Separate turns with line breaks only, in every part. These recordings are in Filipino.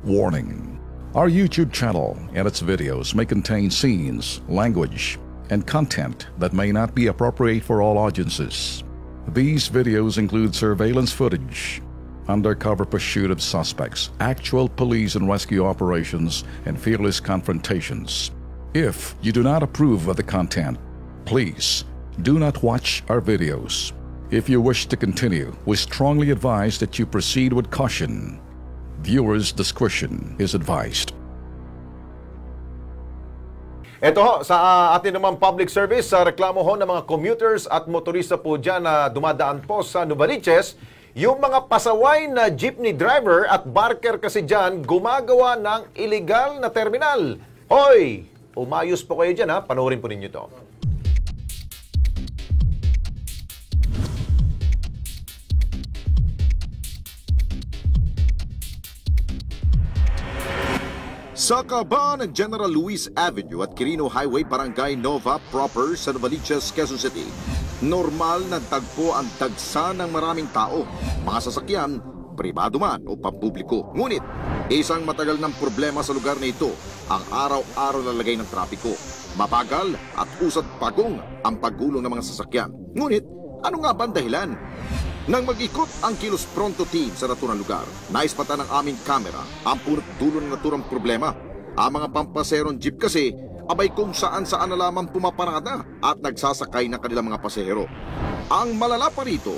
Warning: our YouTube channel and its videos may contain scenes, language, and content that may not be appropriate for all audiences. These videos include surveillance footage, undercover pursuit of suspects, actual police and rescue operations, and fearless confrontations. If you do not approve of the content, please do not watch our videos. If you wish to continue, we strongly advise that you proceed with caution. Viewers' discretion is advised.
Ito ho, sa atin naman public service, sa reklamo ho ng mga commuters at motorista po dyan na dumadaan po sa Novaliches, yung mga pasaway na jeepney driver at barker kasi dyan gumagawa ng illegal na terminal. Hoy! Umayos po kayo dyan ha, panoorin po ninyo to.
Sa kahabaan ng General Luis Avenue at Quirino Highway, Barangay Nova proper sa Novaliches, Quezon City, normal na tagpo ang dagsa ng maraming tao, mga sasakyan, pribado man o pampubliko. Ngunit, isang matagal ng problema sa lugar na ito ang araw-araw na lagay ng trapiko. Mabagal at usad pagong ang paggulong ng mga sasakyan. Ngunit, ano nga ba ang dahilan? Nang mag-ikot ang Kilos Pronto team sa naturang lugar, naispatan ng aming kamera ang punot dulo ng naturang problema. Ang mga pampaserong jeep kasi, abay kung saan-saan na lamang pumaparada at nagsasakay ng kanilang mga pasahero. Ang malala pa rito,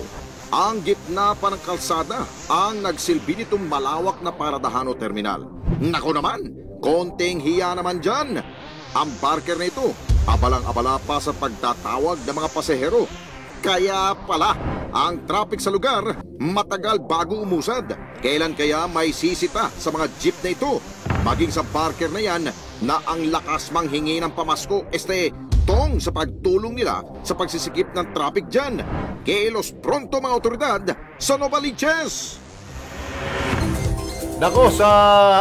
ang gitna pa ng kalsada ang nagsilbi nitong malawak na paradahan o terminal. Nako naman, konting hiya naman dyan. Ang barker na ito, abalang-abala pa sa pagtatawag ng mga pasahero. Kaya pala, ang traffic sa lugar matagal bago umusad. Kailan kaya may sisita sa mga jeep na ito? Maging sa barker na yan na ang lakas manghingi ng pamasko tong sa pagtulong nila sa pagsisikip ng traffic dyan. Kilos pronto mga otoridad sa Novaliches!
Nako, sa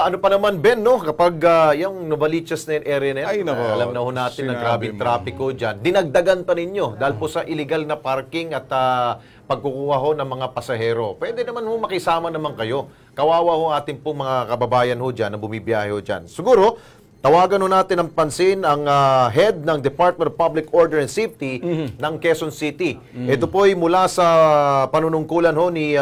ano pa naman, Ben, no? Kapag yung Novaliches na yung area na yan,
ay, nako,
alam na ho natin na grabing trapiko dyan. Dinagdagan pa ninyo dahil po sa illegal na parking at pagkukuha ho ng mga pasahero. Pwede naman ho makisama naman kayo. Kawawa ho ating po mga kababayan ho dyan na bumibiyahe ho dyan. Siguro, tawagan ho natin ang pansin ang head ng Department of Public Order and Safety ng Quezon City. Ito po ay mula sa panunungkulan ho ni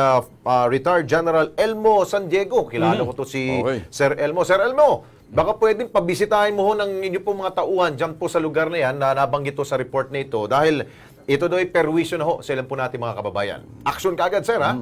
retired General Elmo San Diego. Kilala ko to si Sir Elmo. Sir Elmo, baka pwedeng pabisitahin mo ho ng inyo po mga tauhan dyan po sa lugar na yan na nabanggit to sa report na ito. Dahil ito daw ay perwisyo na ho sa ilan po natin mga kababayan. Action kaagad, sir, ha?